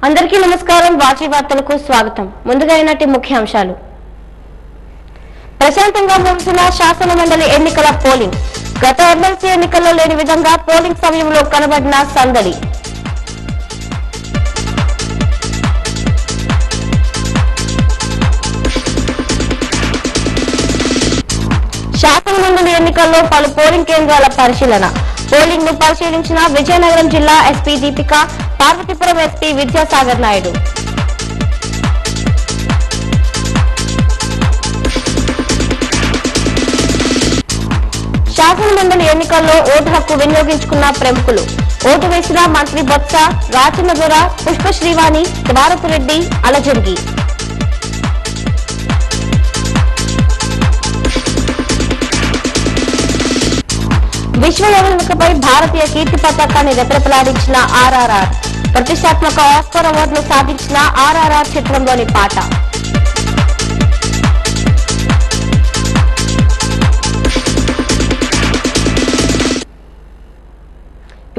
అందరికీ నమస్కారం. వాచి వార్తలకు స్వాగతం. ముందుగా ఈనాటి ముఖ్యాంశాలు. ప్రశాంతంగా ముగిసిన శాసన మండలి ఎన్నికల పోలింగ్. గత ఎమ్మెల్సీ ఎన్నికల్లో లేని విధంగా పోలింగ్ సమయంలో కనబడిన సందడి. శాసన మండలి ఎన్నికల్లో పలు పోలింగ్ కేంద్రాల పరిశీలన. పోలింగ్ ను పరిశీలించిన విజయనగరం జిల్లా ఎస్పీ దీపిక, పార్వతీపురం ఎస్పీ విద్యాసాగర్ నాయుడు. శాసన మండలి ఎన్నికల్లో ఓటు హక్కు వినియోగించుకున్న ప్రముఖులు. ఓటు వేసిన మంత్రి బొత్స, రాచన్నదొర, పుష్ప శ్రీవాణి, ద్వారపురెడ్డి, అలజంగి. విశ్వ యోగపై భారతీయ కీర్తి పతాకాన్ని రెపరెపలాడించిన ఆర్ఆర్ఆర్. ప్రతిష్టాత్మక ఆస్కార్ అవార్డును సాధించిన ఆర్ఆర్ఆర్ చిత్రంలోని పాట.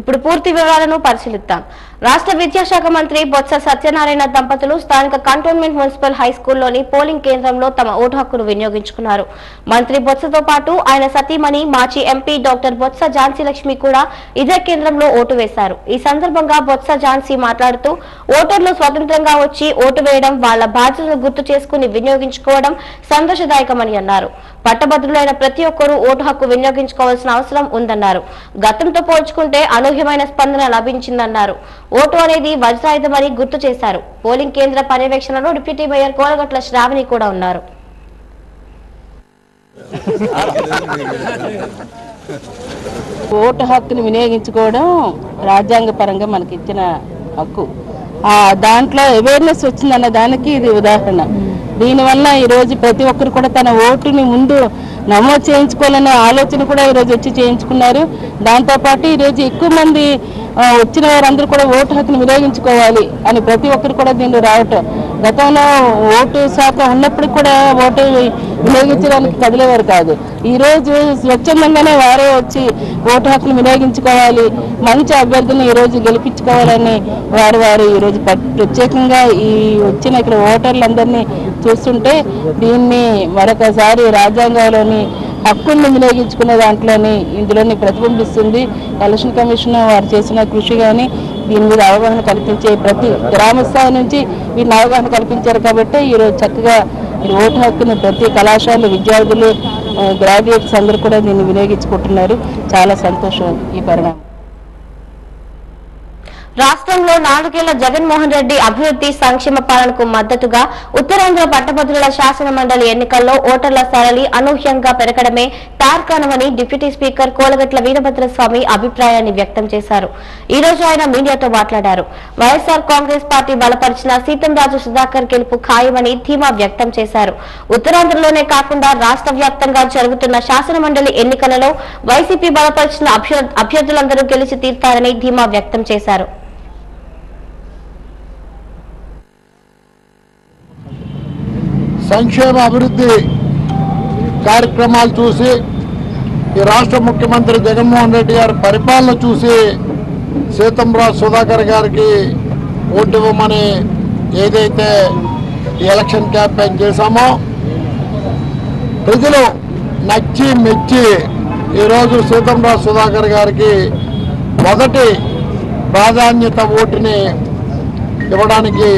ఇప్పుడు పూర్తి వివరాలను పరిశీలిద్దాం. రాష్ట్ర విద్యాశాఖ మంత్రి బొత్స సత్యనారాయణ దంపతులు స్థానిక కంటోన్మెంట్ మున్సిపల్ హై స్కూల్లోని పోలింగ్ కేంద్రంలో తమ ఓటు హక్కును వినియోగించుకున్నారు. మంత్రి బొత్సతో పాటు ఆయన సతీమణి మాజీ ఎంపీ డాక్టర్ బొత్స ఝాన్సీ లక్ష్మి కూడా ఇదే కేంద్రంలో ఓటు వేశారు. ఈ సందర్భంగా బొత్స ఝాన్సీ మాట్లాడుతూ ఓటర్లు స్వతంత్రంగా వచ్చి ఓటు వేయడం, వాళ్ల బాధ్యతను గుర్తు చేసుకుని వినియోగించుకోవడం సంతోషదాయకమని అన్నారు. పట్టభద్రులైన ప్రతి ఒక్కరూ ఓటు హక్కు వినియోగించుకోవాల్సిన అవసరం ఉందన్నారు. గతంతో పోల్చుకుంటే అనూహ్యమైన స్పందన లభించిందన్నారు. ఓటు అనేది వజ్రాయుధమని గుర్తు చేశారు. పోలింగ్ కేంద్ర పర్యవేక్షణలో డిప్యూటీ మేయర్ కోలగట్ల శ్రావణి కూడా ఉన్నారు. ఓటు హక్కుని వినియోగించుకోవడం రాజ్యాంగ పరంగా మనకి ఇచ్చిన హక్కు. దాంట్లో అవేర్నెస్ వచ్చిందన్న దానికి ఇది ఉదాహరణ. దీనివల్ల ఈరోజు ప్రతి ఒక్కరు కూడా తన ఓటుని ముందు నమోదు చేయించుకోవాలనే ఆలోచన కూడా ఈరోజు వచ్చి చేయించుకున్నారు. దాంతోపాటు ఈరోజు ఎక్కువ మంది వచ్చిన వారందరూ కూడా ఓటు హక్కును వినియోగించుకోవాలి అని ప్రతి ఒక్కరు కూడా దీన్ని రావటం. గతంలో ఓటు శాఖ ఉన్నప్పుడు కూడా ఓటు వినియోగించడానికి కదిలేవారు కాదు. ఈరోజు స్వచ్ఛందంగానే వారే వచ్చి ఓటు హక్కును వినియోగించుకోవాలి, మంచి అభ్యర్థులను ఈరోజు గెలిపించుకోవాలని వారు ఈరోజు ప్రత్యేకంగా ఈ వచ్చిన ఇక్కడ ఓటర్లందరినీ చూస్తుంటే దీన్ని మరొకసారి రాజ్యాంగంలోని హక్కుల్ని వినియోగించుకునే దాంట్లోని ఇందులోని ప్రతిబింబిస్తుంది. ఎలక్షన్ కమిషన్ వారు చేసిన కృషి కానీ దీని మీద అవగాహన కల్పించే ప్రతి గ్రామ స్థాయి నుంచి వీళ్ళని అవగాహన కల్పించారు కాబట్టి ఈరోజు చక్కగా ఓటు హక్కును ప్రతి కళాశాల విద్యార్థులు, గ్రాడ్యుయేట్స్ అందరూ కూడా దీన్ని వినియోగించుకుంటున్నారు. చాలా సంతోషం ఈ పరిణామం. రాష్ట్రంలో 4 ఏళ్ల జగన్మోహన్ రెడ్డి అభివృద్ధి సంక్షేమ పాలనకు మద్దతుగా ఉత్తరాంధ్ర పట్టభద్రుల శాసన మండలి ఎన్నికల్లో ఓటర్ల సరళి అనూహ్యంగా పెరగడమే తార్కాణమని డిప్యూటీ స్పీకర్ కోలగట్ల వీరభద్రస్వామి అభిప్రాయాన్ని వ్యక్తం చేశారు. ఈ రోజు ఆయన మీడియాతో మాట్లాడారు. వైఎస్ఆర్ కాంగ్రెస్ పార్టీ బలపరిచిన సీతంరాజు సుధాకర్ గెలుపు ఖాయమని ధీమా వ్యక్తం చేశారు. ఉత్తరాంధ్రలోనే కాకుండా రాష్ట్ర వ్యాప్తంగా జరుగుతున్న శాసన మండలి ఎన్నికలలో వైసీపీ బలపరిచిన అభ్యర్థులందరూ గెలిచి తీర్తారని ధీమా వ్యక్తం చేశారు. సంక్షేమ అభివృద్ధి కార్యక్రమాలు చూసి ఈ రాష్ట్ర ముఖ్యమంత్రి జగన్మోహన్ రెడ్డి గారి పరిపాలన చూసి సీతంరాజు సుధాకర్ గారికి ఓటు ఇవ్వమని ఏదైతే ఎలక్షన్ క్యాంపెయిన్ చేశామో ప్రజలు నచ్చి మెచ్చి ఈరోజు సీతంరాజు సుధాకర్ గారికి మొదటి ప్రాధాన్యత ఓటుని ఇవ్వడానికి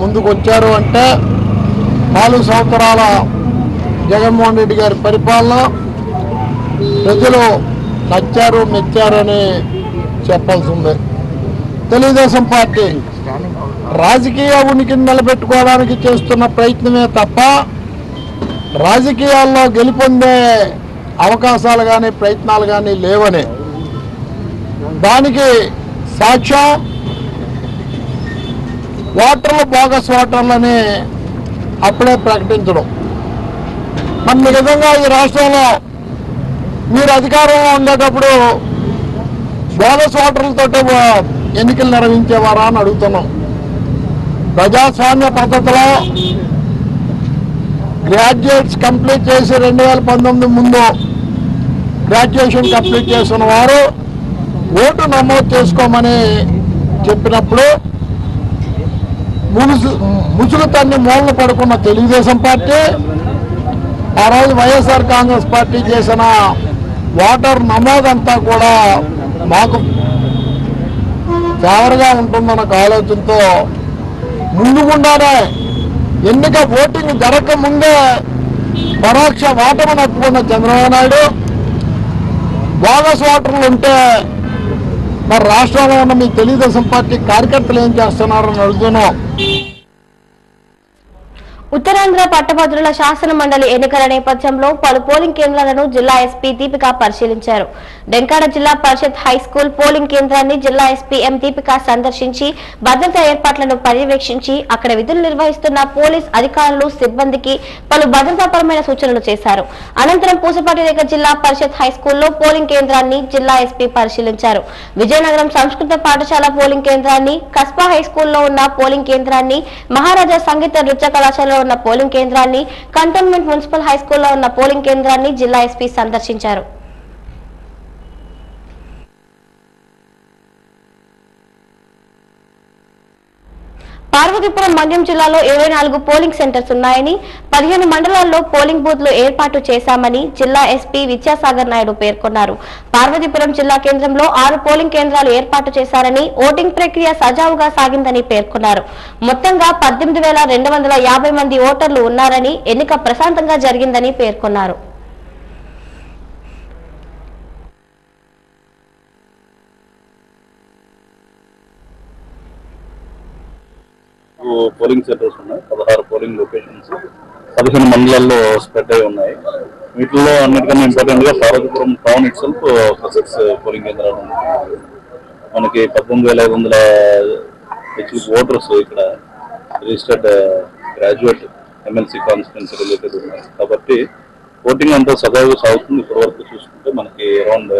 ముందుకు వచ్చారు. అంటే 4 సంవత్సరాల జగన్మోహన్ రెడ్డి గారి పరిపాలన ప్రజలు నచ్చారు, మెచ్చారని చెప్పాల్సి ఉంది. తెలుగుదేశం పార్టీ రాజకీయ ఉనికిని నిలబెట్టుకోవడానికి చేస్తున్న ప్రయత్నమే తప్ప రాజకీయాల్లో గెలుపొందే అవకాశాలు కానీ ప్రయత్నాలు కానీ లేవని దానికి సాక్ష్యం ఓటర్లు బోగస్ ఓటర్లని అప్పుడే ప్రకటించడం. మన విధంగా ఈ రాష్ట్రంలో మీరు అధికారంలో ఉండేటప్పుడు బోగస్ ఓటర్లతో ఎన్నికలు నిర్వహించేవారా అని అడుగుతున్నాం. ప్రజాస్వామ్య పద్ధతిలో గ్రాడ్యుయేట్స్ కంప్లీట్ చేసి 2019 ముందు గ్రాడ్యుయేషన్ కంప్లీట్ చేసిన వారు ఓటు నమోదు చేసుకోమని చెప్పినప్పుడు ముసుగు తన్ని మూలన పడుకున్న తెలుగుదేశం పార్టీ ఆ రోజు వైఎస్ఆర్ కాంగ్రెస్ పార్టీ చేసిన ఓటర్ నమోదంతా కూడా మాకు ఫేవర్గా ఉంటుందన్న ఆలోచనతో ముందుగుండానే ఎన్నిక ఓటింగ్ జరగక ముందే పరోక్ష ఓటమి నట్టుకున్న చంద్రబాబు నాయుడు బోగస్ ఓటర్లు ఉంటే మరి రాష్ట్రంలో ఉన్న మీ తెలుగుదేశం పార్టీ కార్యకర్తలు ఏం చేస్తున్నారని అడుగుతున్నాం. ఉత్తరాంధ్ర పట్టభద్రుల శాసన మండలి ఎన్నికల నేపథ్యంలో పలు పోలింగ్ కేంద్రాలను జిల్లా ఎస్పీ దీపిక పరిశీలించారు. డెంకాడ జిల్లా పరిషత్ హైస్కూల్ పోలింగ్ కేంద్రాన్ని జిల్లా ఎస్పీ ఎం దీపిక సందర్శించి భద్రతా ఏర్పాట్లను పర్యవేక్షించి అక్కడ విధులు నిర్వహిస్తున్న పోలీస్ అధికారులు సిబ్బందికి పలు భద్రతాపరమైన సూచనలు చేశారు. అనంతరం పూసపాటిరేగ జిల్లా పరిషత్ హైస్కూల్లో పోలింగ్ కేంద్రాన్ని జిల్లా ఎస్పీ పరిశీలించారు. విజయనగరం సంస్కృత పాఠశాల పోలింగ్ కేంద్రాన్ని, కస్బా హైస్కూల్లో ఉన్న పోలింగ్ కేంద్రాన్ని, మహారాజా సంగీత నృత్య కళాశాల ఉన్న పోలింగ్ కేంద్రాన్ని, కంటోన్మెంట్ మున్సిపల్ హైస్కూల్లో ఉన్న పోలింగ్ కేంద్రాన్ని జిల్లా ఎస్పీ సందర్శించారు. పార్వతీపురం మండ్యం జిల్లాలో 24 పోలింగ్ సెంటర్స్ ఉన్నాయని, 15 మండలాల్లో పోలింగ్ బూత్లు ఏర్పాటు చేశామని జిల్లా ఎస్పీ విద్యాసాగర్ నాయుడు పేర్కొన్నారు. పార్వతీపురం జిల్లా కేంద్రంలో 6 పోలింగ్ కేంద్రాలు ఏర్పాటు చేశారని, ఓటింగ్ ప్రక్రియ సజావుగా సాగిందని పేర్కొన్నారు. మొత్తంగా 18,250 మంది ఓటర్లు ఉన్నారని, ఎన్నిక ప్రశాంతంగా జరిగిందని పేర్కొన్నారు. పోలింగ్ సెంటర్స్ ఉన్నాయి. 16 పోలింగ్ లొకేషన్స్ 15 మండలాల్లో స్ప్రెడ్ అయి ఉన్నాయి. వీటిలో అన్నిటికన్నా ఇంపార్టెంట్ గా Parvathipuram town it self 6 polling కేంద్రాలు ఉన్నాయి. మనకి 18,500 ఓటర్స్ ఇక్కడ registered graduate MLC constituency related ఉన్నాయి. కాబట్టి ఓటింగ్ అంతా సజావుగా సాగుతుంది. ఇప్పటి వరకు చూసుకుంటే మనకి అరౌండ్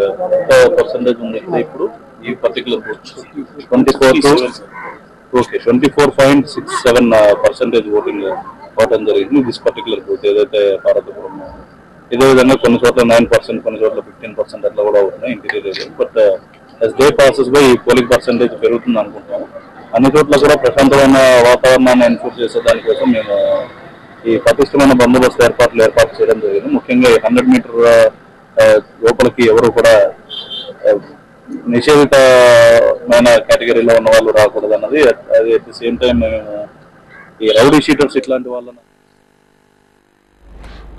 10% ఉంది. ఇప్పుడు ఈ పర్టికులర్ 24.67% ఓటింగ్ అవడం జరిగింది. దిస్ పర్టికులర్ బూత్ ఏదైతే పార్వతీపురం, ఇదే విధంగా కొన్ని చోట్ల 9%, కొన్ని చోట్ల 15% అట్లా కూడా అవుతున్నాయి interior area. But as day passes by ఈ పోలింగ్ పర్సెంటేజ్ పెరుగుతుంది అనుకుంటున్నాము. అన్ని చోట్ల కూడా ప్రశాంతమైన వాతావరణాన్ని ఎన్షూర్ చేసే దానికోసం మేము ఈ పటిష్టమైన బందోబస్తు ఏర్పాటు చేయడం జరిగింది. ముఖ్యంగా 100 మీటర్ లోపలికి ఎవరు కూడా నిషేధితమైన కేటగిరీలో ఉన్న వాళ్ళు రాకూడదు అన్నది. అది అట్ ది సేమ్ టైం మేము ఈ రౌడీ షీటర్స్ ఇట్లాంటి వాళ్ళని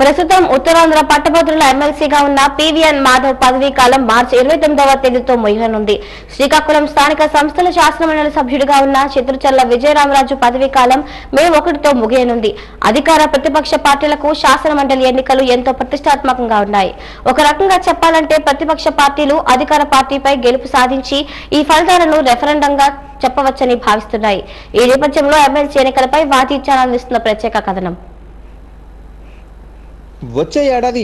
ప్రస్తుతం ఉత్తరాంధ్ర పట్టభద్రుల ఎమ్మెల్సీగా ఉన్న పివిఎన్ మాధవ్ పదవీ కాలం మార్చి 29వ తేదీతో ముగియనుంది. శ్రీకాకుళం స్థానిక సంస్థల శాసనమండలి సభ్యుడిగా ఉన్న చిత్రచల్ల విజయరామరాజు పదవీ కాలం మే 1తో ముగియనుంది. అధికార ప్రతిపక్ష పార్టీలకు శాసనమండలి ఎన్నికలు ఎంతో ప్రతిష్టాత్మకంగా ఉన్నాయి. ఒక రకంగా చెప్పాలంటే ప్రతిపక్ష పార్టీలు అధికార పార్టీపై గెలుపు సాధించి ఈ ఫలితాలను రెఫరెండంగా చెప్పవచ్చని భావిస్తున్నాయి. ఈ నేపథ్యంలో ఎమ్మెల్సీ ఎన్నికలపై వాదించాలని అందిస్తున్న ప్రత్యేక కథనం. వచ్చే ఏడాది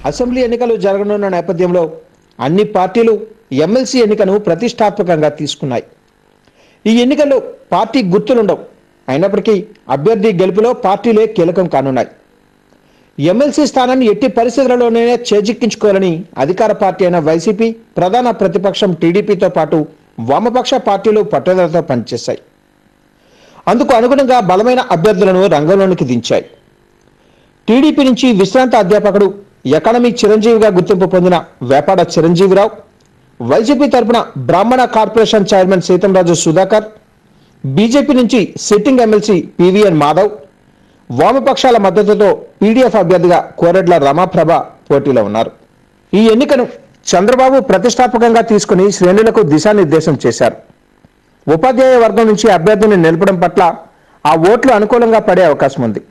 అసెంబ్లీ ఎన్నికలు జరగనున్న నేపథ్యంలో అన్ని పార్టీలు ఎమ్మెల్సీ ఎన్నికను ప్రతిష్టాత్మకంగా తీసుకున్నాయి. ఈ ఎన్నికల్లో పార్టీ గుర్తులుండవు. అయినప్పటికీ అభ్యర్థి గెలుపులో పార్టీలే కీలకం కానున్నాయి. ఎమ్మెల్సీ స్థానాన్ని ఎట్టి పరిస్థితులలోనే చేజిక్కించుకోవాలని అధికార పార్టీ అయిన వైసీపీ, ప్రధాన ప్రతిపక్షం టీడీపీతో పాటు వామపక్ష పార్టీలు పట్టుదలతో పనిచేశాయి. అందుకు అనుగుణంగా బలమైన అభ్యర్థులను రంగంలోనికి దించాయి. టీడీపీ నుంచి విశ్రాంత అధ్యాపకుడు, ఎకానమీ చిరంజీవిగా గుర్తింపు పొందిన వేపాడ చిరంజీవిరావు, వైసీపీ తరపున బ్రాహ్మణ కార్పొరేషన్ చైర్మన్ సీతంరాజు సుధాకర్, బీజేపీ నుంచి సిట్టింగ్ ఎమ్మెల్సీ పివిఎన్ మాధవ్, వామపక్షాల మద్దతుతో పీడీఎఫ్ అభ్యర్థిగా కోరెడ్ల రమాప్రభ పోటీలో ఉన్నారు. ఈ ఎన్నికను చంద్రబాబు ప్రతిష్టాత్మకంగా తీసుకుని శ్రేణులకు దిశానిర్దేశం చేశారు. ఉపాధ్యాయ వర్గం నుంచి అభ్యర్థిని నిలపడం పట్ల ఆ ఓట్లు అనుకూలంగా పడే అవకాశం ఉంది.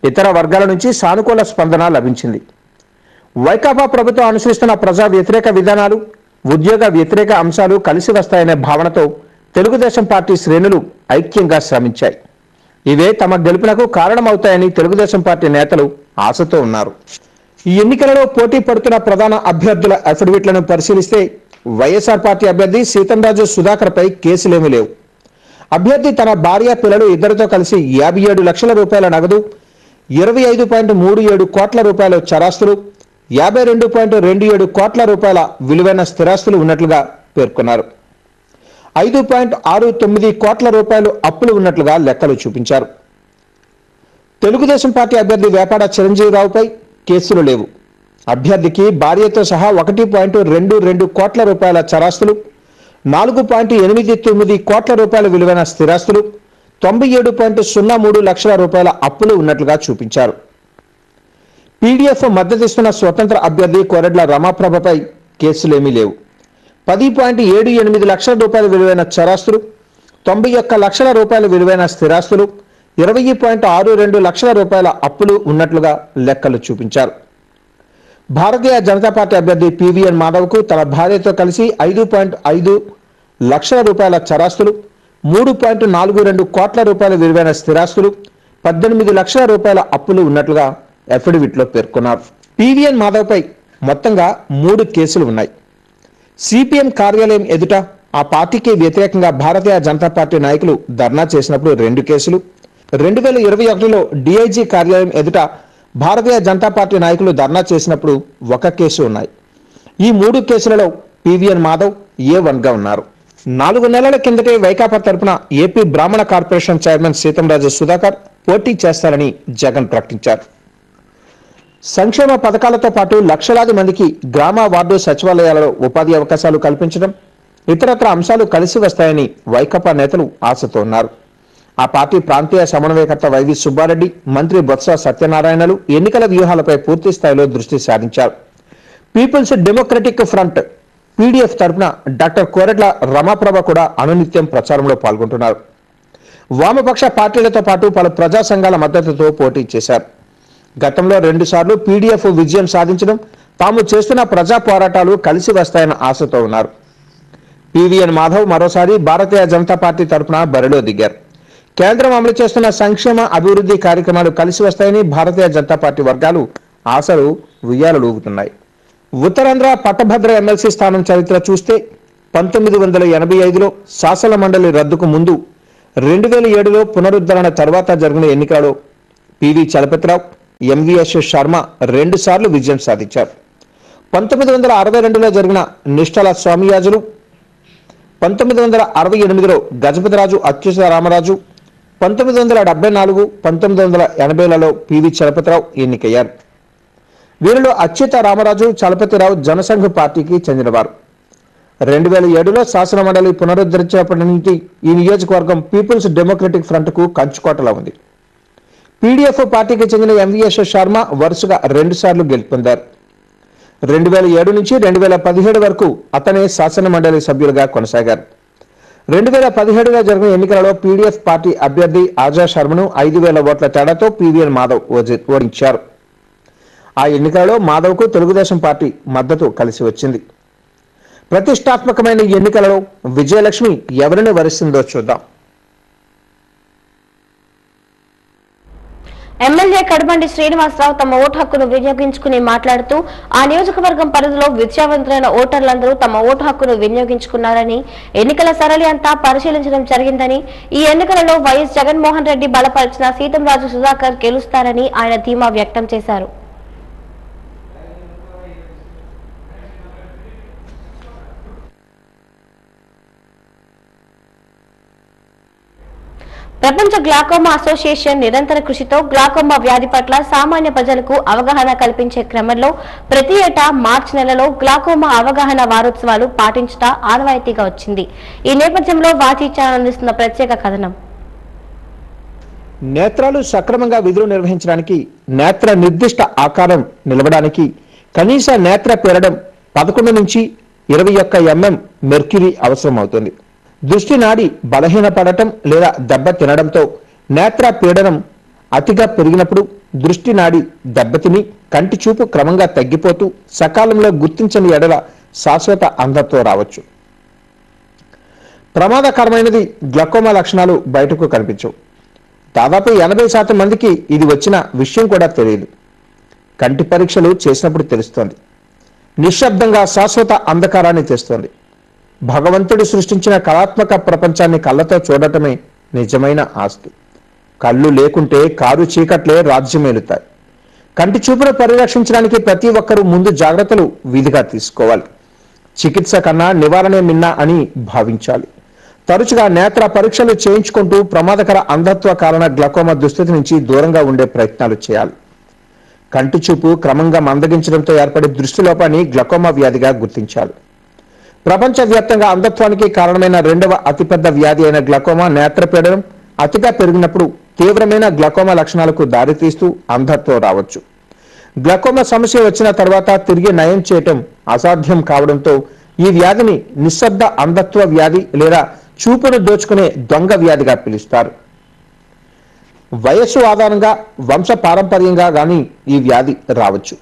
ఇతర వర్గాల నుంచి సానుకూల స్పందన లభించింది. వైకాపా ప్రభుత్వం అనుసరిస్తున్న ప్రజా వ్యతిరేక విధానాలు, ఉద్యోగ వ్యతిరేక అంశాలు కలిసి వస్తాయనే భావనతో తెలుగుదేశం పార్టీ శ్రేణులు ఐక్యంగా శ్రమించాయి. ఇవే తమ గెలుపునకు కారణమవుతాయని తెలుగుదేశం పార్టీ నేతలు ఆశతో ఉన్నారు. ఈ ఎన్నికలలో పోటీ పడుతున్న ప్రధాన అభ్యర్థుల అఫిడవిట్లను పరిశీలిస్తే వైఎస్ఆర్ పార్టీ అభ్యర్థి సీతంరాజు సుధాకర్ పై కేసులేమీ లేవు. అభ్యర్థి తన భార్య, పిల్లలు ఇద్దరితో కలిసి 57 లక్షల రూపాయల నగదు, 25.37 కోట్ల రూపాయల చరాస్తులు, 52.27 కోట్ల రూపాయల విలువైన స్థిరాస్తులు ఉన్నట్లుగా పేర్కొన్నారు. 5.69 కోట్ల రూపాయలు అప్పులు ఉన్నట్లుగా లెక్కలు చూపించారు. తెలుగుదేశం పార్టీ అభ్యర్థి వేపాడ చిరంజీవిరావుపై కేసులు లేవు. అభ్యర్థికి భార్యతో సహా 1.22 కోట్ల రూపాయల చరాస్తులు, 4.89 కోట్ల రూపాయల విలువైన స్థిరాస్తులు, 97.03 లక్షల రూపాయల అప్పులు ఉన్నట్లుగా చూపించారు. పీడీఎఫ్ మద్దతిస్తున్న స్వతంత్ర అభ్యర్థి కోరెడ్ల రమాప్రభపై కేసులేమీ లేవు. 10.78 లక్షల రూపాయల విలువైన చరాస్తులు, 91 లక్షల రూపాయల విలువైన స్థిరాస్తులు, 20.62 లక్షల రూపాయల అప్పులు ఉన్నట్లుగా లెక్కలు చూపించారు. భారతీయ జనతా పార్టీ అభ్యర్థి పివిఎన్ మాధవ్కు తన భార్యతో కలిసి 5.5 లక్షల రూపాయల చరాస్తులు, 3.42 కోట్ల రూపాయల విలువైన స్థిరాస్తులు, 18 లక్షల రూపాయల అప్పులు ఉన్నట్లుగా అఫిడవిట్లో పేర్కొన్నారు. పివిఎన్ మాధవ్పై మొత్తంగా 3 కేసులు ఉన్నాయి. సిపిఎం కార్యాలయం ఎదుట ఆ పార్టీకి వ్యతిరేకంగా భారతీయ జనతా పార్టీ నాయకులు ధర్నా చేసినప్పుడు 2 కేసులు, 2021లో డిఐజీ కార్యాలయం ఎదుట భారతీయ జనతా పార్టీ నాయకులు ధర్నా చేసినప్పుడు 1 కేసు ఉన్నాయి. ఈ 3 కేసులలో పివిఎన్ మాధవ్ A1గా ఉన్నారు. 4 నెలల కిందటే వైకాపా తరపున ఏపీ బ్రాహ్మణ కార్పొరేషన్ చైర్మన్ సీతంరాజు సుధాకర్ పోటీ చేస్తారని జగన్ ప్రకటించారు. సంక్షేమ పథకాలతో పాటు లక్షలాది మందికి గ్రామ వార్డు సచివాలయాలలో ఉపాధి అవకాశాలు కల్పించడం, ఇతరత్ర అంశాలు కలిసి వస్తాయని వైకాపా నేతలు ఆశతో ఉన్నారు. ఆ పార్టీ ప్రాంతీయ సమన్వయకర్త వైవి సుబ్బారెడ్డి, మంత్రి బొత్స సత్యనారాయణలు ఎన్నికల వ్యూహాలపై పూర్తి స్థాయిలో దృష్టి సారించారు. పీపుల్స్ డెమోక్రటిక్ ఫ్రంట్ పీడీఎఫ్ తరపున డాక్టర్ కోరెడ్ల రమాప్రభ కూడా అనునిత్యం ప్రచారంలో పాల్గొంటున్నారు. వామపక్ష పార్టీలతో పాటు పలు ప్రజా సంఘాల మద్దతుతో పోటీ చేశారు. గతంలో 2 సార్లు పీడీఎఫ్ విజయం సాధించడం, తాము చేస్తున్న ప్రజా పోరాటాలు కలిసి వస్తాయన్న ఆశతో ఉన్నారు. పివిఎన్ మాధవ్ మరోసారి భారతీయ జనతా పార్టీ తరపున బరిలో దిగారు. కేంద్రం అమలు చేస్తున్న సంక్షేమ అభివృద్ధి కార్యక్రమాలు కలిసి వస్తాయని భారతీయ జనతా పార్టీ వర్గాలు ఆశలు ఉయ్యాలూగుతున్నాయి. ఉత్తరాంధ్ర పట్టభద్ర ఎమ్మెల్సీ స్థానం చరిత్ర చూస్తే 1985లో శాసన మండలి రద్దుకు ముందు, 2007లో పునరుద్ధరణ తర్వాత జరిగిన ఎన్నికలలో పివి చలపతిరావు, ఎంవిఎస్ శర్మ 2 సార్లు విజయం సాధించారు. 1962లో జరిగిన నిష్టల స్వామియాజులు, 1968లో గజపతిరాజు అచ్యుత రామరాజు, 1974, 1980లలో పివి చలపతిరావు ఎన్నికయ్యారు. వీరిలో అచ్యుత రామరాజు, చలపతిరావు జనసంఘ్ పార్టీకి చెందినవారు. 2007లో శాసన మండలి పునరుద్ధరించినప్పటి నుంచి ఈ నియోజకవర్గం పీపుల్స్ డెమోక్రటిక్ ఫ్రంట్ కు కంచుకోటలా ఉంది. పీడీఎఫ్ పార్టీకి చెందిన ఎంవిఎస్ శర్మ వరుసగా 2 సార్లు గెలుపొందారు. 2007 నుంచి 2017 వరకు అతనే శాసన మండలి సభ్యులుగా కొనసాగారు. 2017లో జరిగిన ఎన్నికలలో పీడీఎఫ్ పార్టీ అభ్యర్థి ఆజా శర్మను 5,000 ఓట్ల తేడాతో పివిఎన్ మాధవ్ ఓడించారు. ఆ ఎన్నికలలో మాధవ్కు తెలుగుదేశం పార్టీ మద్దతు కలిసి వచ్చింది. ప్రతిష్టాత్మకమైన ఎన్నికలలో విజయలక్ష్మి ఎవరిని వరిస్తుందో చూద్దాం. ఎమ్మెల్యే కడబండి శ్రీనివాసరావు తమ ఓటు హక్కును వినియోగించుకుని మాట్లాడుతూ ఆ నియోజకవర్గం పరిధిలో విద్యావంతులైన ఓటర్లందరూ తమ ఓటు హక్కును వినియోగించుకున్నారని, ఎన్నికల సరళి అంతా పరిశీలించడం జరిగిందని, ఈ ఎన్నికలలో వైఎస్ జగన్మోహన్ రెడ్డి బలపరిచిన సీతంరాజు సుధాకర్ గెలుస్తారని ఆయన ధీమా వ్యక్తం చేశారు. ప్రపంచ గ్లాకోమా అసోసియేషన్ నిరంతర కృషితో గ్లాకోమా వ్యాధి పట్ల సామాన్య ప్రజలకు అవగాహన కల్పించే క్రమంలో ప్రతి ఏటా మార్చి నెలలో గ్లాకోమా అవగాహన వారోత్సవాలు పాటించడం ఆనవాయితీగా వచ్చింది. ఈ నేపథ్యంలో వాచి ఛానల్ అందిస్తున్న ప్రత్యేక కథనం. నేత్రాలు సక్రమంగా విధులు నిర్వహించడానికి, నేత్ర నిర్దిష్ట ఆకారం నిలవడానికి కనీస నేత్ర పీడనం 11 నుంచి 21 mm మెర్క్యూరీ అవసరం అవుతుంది. దృష్టి నాడి బలహీనపడటం లేదా దెబ్బ తినడంతో నేత్ర పీడనం అతిగా పెరిగినప్పుడు దృష్టి నాడి దెబ్బతిని కంటి చూపు క్రమంగా తగ్గిపోతూ సకాలంలో గుర్తించని ఎడల శాశ్వత అంధత్వం రావచ్చు. ప్రమాదకరమైనది గ్లకోమా లక్షణాలు బయటకు కనిపించవు. దాదాపు 80% మందికి ఇది వచ్చిన విషయం కూడా తెలియదు. కంటి పరీక్షలు చేసినప్పుడు తెలుస్తోంది. నిశ్శబ్దంగా శాశ్వత అంధకారాన్ని తెస్తోంది. భగవంతుడు సృష్టించిన కళాత్మక ప్రపంచాన్ని కళ్ళతో చూడటమే నిజమైన ఆస్తి. కళ్ళు లేకుంటే కారు చీకట్లే రాజ్యమేలుతాయి. కంటి చూపును పరిరక్షించడానికి ప్రతి ఒక్కరూ ముందు జాగ్రత్తలు విధిగా తీసుకోవాలి. చికిత్స కన్నా నివారణే మిన్నా అని భావించాలి. తరచుగా నేత్ర పరీక్షలు చేయించుకుంటూ ప్రమాదకర అంధత్వ కారణ గ్లకోమా దుస్థితి నుంచి దూరంగా ఉండే ప్రయత్నాలు చేయాలి. కంటి చూపు క్రమంగా మందగించడంతో ఏర్పడే దృష్టిలోపాన్ని గ్లకోమా వ్యాధిగా గుర్తించాలి. ప్రపంచవ్యాప్తంగా అంధత్వానికి కారణమైన రెండవ అతిపెద్ద వ్యాధి అయిన గ్లకోమా నేత్రపీడనం అతిగా పెరిగినప్పుడు తీవ్రమైన గ్లకోమా లక్షణాలకు దారితీస్తూ అంధత్వం రావచ్చు. గ్లకోమా సమస్య వచ్చిన తర్వాత తిరిగి నయం చేయటం అసాధ్యం కావడంతో ఈ వ్యాధిని నిశ్శబ్ద అంధత్వ వ్యాధి లేదా చూపును దోచుకునే దొంగ వ్యాధిగా పిలుస్తారు. వయస్సు ఆధారంగా వంశ పారంపర్యంగా గాని ఈ వ్యాధి రావచ్చు.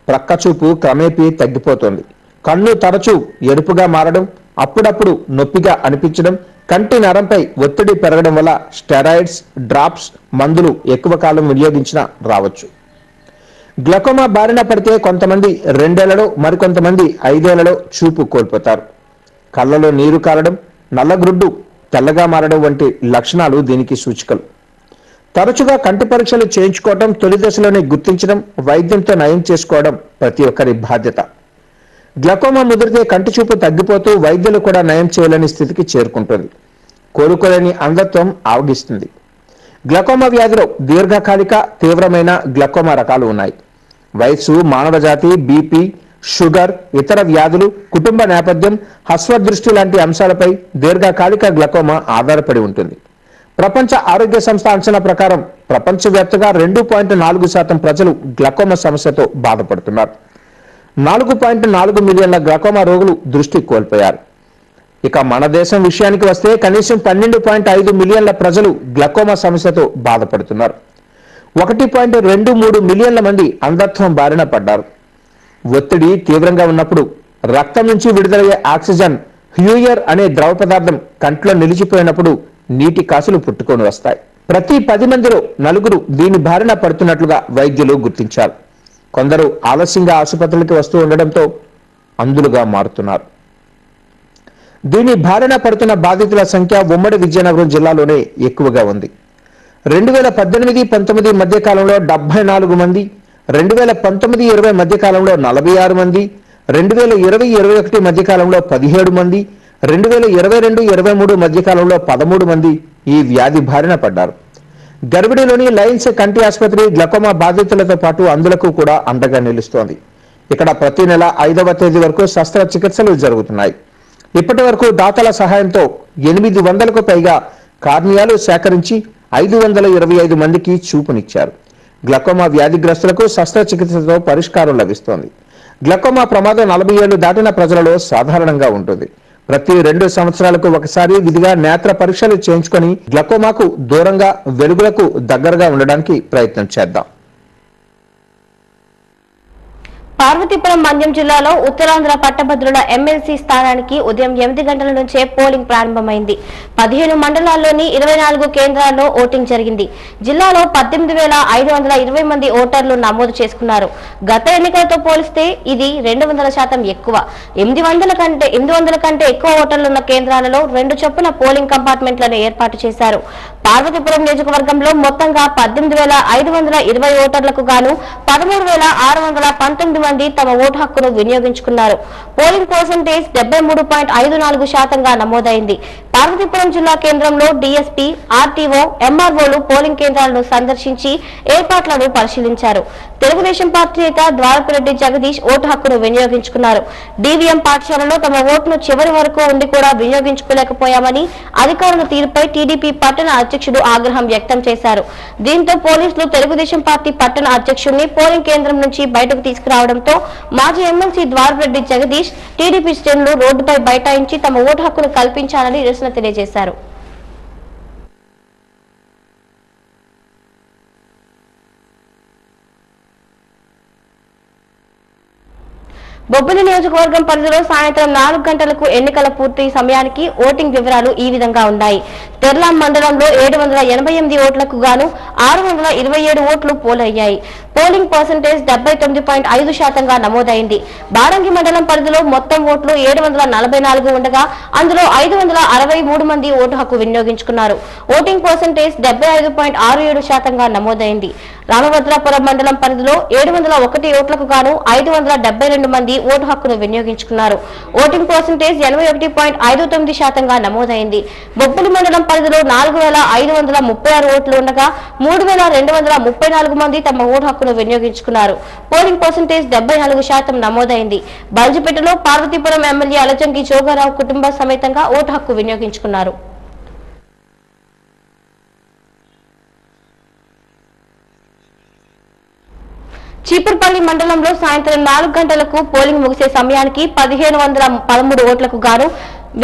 ప్రక్క చూపు క్రమేపీ తగ్గిపోతుంది. కన్ను తరచూ ఎరుపుగా మారడం, అప్పుడప్పుడు నొప్పిగా అనిపించడం, కంటి నరంపై ఒత్తిడి పెరగడం వల్ల స్టెరాయిడ్స్, డ్రాప్స్ మందులు ఎక్కువ కాలం వినియోగించినా రావచ్చు. గ్లకోమా బారిన పడితే కొంతమంది 2 ఏళ్లలో, మరికొంతమంది 5 ఏళ్లలో చూపు కోల్పోతారు. కళ్ళలో నీరు కారడం, నల్లగ్రుడ్డు తెల్లగా మారడం వంటి లక్షణాలు దీనికి సూచికలు. తరచుగా కంటి పరీక్షలు చేయించుకోవడం, తొలి దశలోనే గుర్తించడం, వైద్యంతో నయం చేసుకోవడం ప్రతి ఒక్కరి బాధ్యత. గ్లకోమా ముదిరితే కంటి చూపు తగ్గిపోతూ వైద్యులు కూడా నయం చేయలేని స్థితికి చేరుకుంటుంది. కోలుకోలేని అంధత్వం ఆవగిస్తుంది. గ్లకోమా వ్యాధిలో దీర్ఘకాలిక తీవ్రమైన గ్లకోమా రకాలు ఉన్నాయి. వయస్సు, మానవ జాతి, బీపీ, షుగర్, ఇతర వ్యాధులు, కుటుంబ నేపథ్యం, హస్వదృష్టి లాంటి అంశాలపై దీర్ఘకాలిక గ్లకోమా ఆధారపడి ఉంటుంది. ప్రపంచ ఆరోగ్య సంస్థ అంచనా ప్రకారం ప్రపంచవ్యాప్తంగా 2.4% ప్రజలు గ్లకోమా సమస్యతో బాధపడుతున్నారు. 4.4 మిలియన్ల గ్లకోమా రోగులు దృష్టి కోల్పోయారు. ఇక మన దేశం విషయానికి వస్తే కనీసం 12.5 మిలియన్ల ప్రజలు గ్లకోమా సమస్యతో బాధపడుతున్నారు. 1.23 మిలియన్ల మంది అంధత్వం బారిన పడ్డారు. ఒత్తిడి తీవ్రంగా ఉన్నప్పుడు రక్తం నుంచి విడుదలయ్యే ఆక్సిజన్ హ్యూయర్ అనే ద్రవ పదార్థం కంట్లో నిలిచిపోయినప్పుడు నీటి కాసులు పుట్టుకొని వస్తాయి. ప్రతి 10 మందిలో 4 దీని బారిన పడుతున్నట్లుగా వైద్యులు గుర్తించారు. కొందరు ఆలస్యంగా ఆసుపత్రులకి వస్తూ ఉండడంతో అంధులుగా మారుతున్నారు. దీని బారిన పడుతున్న బాధితుల సంఖ్య ఉమ్మడి విజయనగరం జిల్లాలోనే ఎక్కువగా ఉంది. 2018-19 మధ్య కాలంలో 74 మంది, 2019-20 మధ్య కాలంలో 46 మంది, 2020-21 మధ్య కాలంలో 17 మంది, 2022-23 మధ్య కాలంలో 13 మంది ఈ వ్యాధి బారిన పడ్డారు. గర్భిణిలోని లయన్స్ కంటి ఆసుపత్రి గ్లకోమా బాధితులతో పాటు అంధులకు కూడా అండగా నిలుస్తోంది. ఇక్కడ ప్రతి నెల 5వ తేదీ వరకు శస్త్రచికిత్సలు జరుగుతున్నాయి. ఇప్పటి వరకు దాతల సహాయంతో 800కు పైగా కార్నియాలు సేకరించి 525 మందికి చూపునిచ్చారు. గ్లకోమా వ్యాధిగ్రస్తులకు శస్త్రచికిత్సతో పరిష్కారం లభిస్తోంది. గ్లకోమా ప్రమాదం 40 ఏళ్లు దాటిన ప్రజలలో సాధారణంగా ఉంటుంది. ప్రతి 2 సంవత్సరాలకు ఒకసారి విధిగా నేత్ర పరీక్షలు చేయించుకొని గ్లకోమాకు దూరంగా, వెలుగులకు దగ్గరగా ఉండడానికి ప్రయత్నం చేద్దాం. పార్వతీపురం మన్యం జిల్లాలో ఉత్తరాంధ్ర పట్టభద్రుల ఎమ్మెల్సీ స్థానానికి ఉదయం 8 గంటల నుంచే పోలింగ్ ప్రారంభమైంది. 15 మండలాల్లోని 24 కేంద్రాల్లో ఓటింగ్ జరిగింది. జిల్లాలో 18,520 మంది ఓటర్లు నమోదు చేసుకున్నారు. గత ఎన్నికలతో పోలిస్తే ఇది 200% ఎక్కువ. 800 కంటే ఎక్కువ ఓటర్లున్న కేంద్రాలలో 2 చొప్పున పోలింగ్ కంపార్ట్మెంట్లను ఏర్పాటు చేశారు. పార్వతీపురం నియోజకవర్గంలో మొత్తంగా 18,520 ఓటర్లకు గాను 13,619 మంది తమ ఓటు హక్కును వినియోగించుకున్నారు. పోలింగ్ పర్సెంటేజ్ 73.54% నమోదైంది. పార్వతీపురం జిల్లా కేంద్రంలో డీఎస్పీ, ఆర్టీఓ, ఎంఆర్ఓలు పోలింగ్ కేంద్రాలను సందర్శించి ఏర్పాట్లను పరిశీలించారు. తెలుగుదేశం పార్టీ నేత ద్వారపురెడ్డి జగదీష్ ఓటు హక్కును వినియోగించుకున్నారు. డీవీఎం పాఠశాలలో తమ ఓటును చివరి వరకు ఉండి కూడా వినియోగించుకోలేకపోయామని అధికారుల తీరుపై టీడీపీ పట్టణ అధ్యక్షుడు ఆగ్రహం వ్యక్తం చేశారు. దీంతో పోలీసులు తెలుగుదేశం పార్టీ పట్టణ అధ్యక్షుడిని పోలింగ్ కేంద్రం నుంచి బయటకు తీసుకురావడంతో మాజీ ఎమ్మెల్సీ ద్వారపురెడ్డి జగదీష్, టీడీపీ శ్రేణులు రోడ్డుపై బైఠాయించి తమ ఓటు హక్కును కల్పించాలని నిరసన తెలియజేశారు. బొబ్బిలి నియోజకవర్గం పరిధిలో సాయంత్రం 4 గంటలకు ఎన్నికల పూర్తి సమయానికి ఓటింగ్ వివరాలు ఈ విధంగా ఉన్నాయి. తెర్లాం మండలంలో 788 ఓట్లకు గాను 627 ఓట్లు పోలయ్యాయి. పోలింగ్ పర్సెంటేజ్ 79.5% నమోదైంది. బారంగి మండలం పరిధిలో మొత్తం ఓట్లు 744 ఉండగా అందులో 563 మంది ఓటు హక్కు వినియోగించుకున్నారు. ఓటింగ్ పర్సెంటేజ్ 75.67% నమోదైంది. రామభద్రాపురం మండలం పరిధిలో 701 ఓట్లకు గాను 572 మంది ఓటు హక్కును వినియోగించుకున్నారు. ఓటింగ్ పర్సెంటేజ్ 81.59% నమోదైంది. బొబ్బిలి మండలం పరిధిలో 4,536 ఓట్లు ఉండగా 3,234 మంది తమ ఓటు హక్కును వినియోగించుకున్నారు. పోలింగ్ పర్సెంటేజ్ 74% నమోదైంది. బల్జిపేటలో పార్వతీపురం ఎమ్మెల్యే అలజంగి జోగారావు కుటుంబ సమేతంగా ఓటు హక్కు వినియోగించుకున్నారు. చీపురుపల్లి మండలంలో సాయంత్రం 4 గంటలకు పోలింగ్ ముగిసే సమయానికి 1,513 ఓట్లకు గాను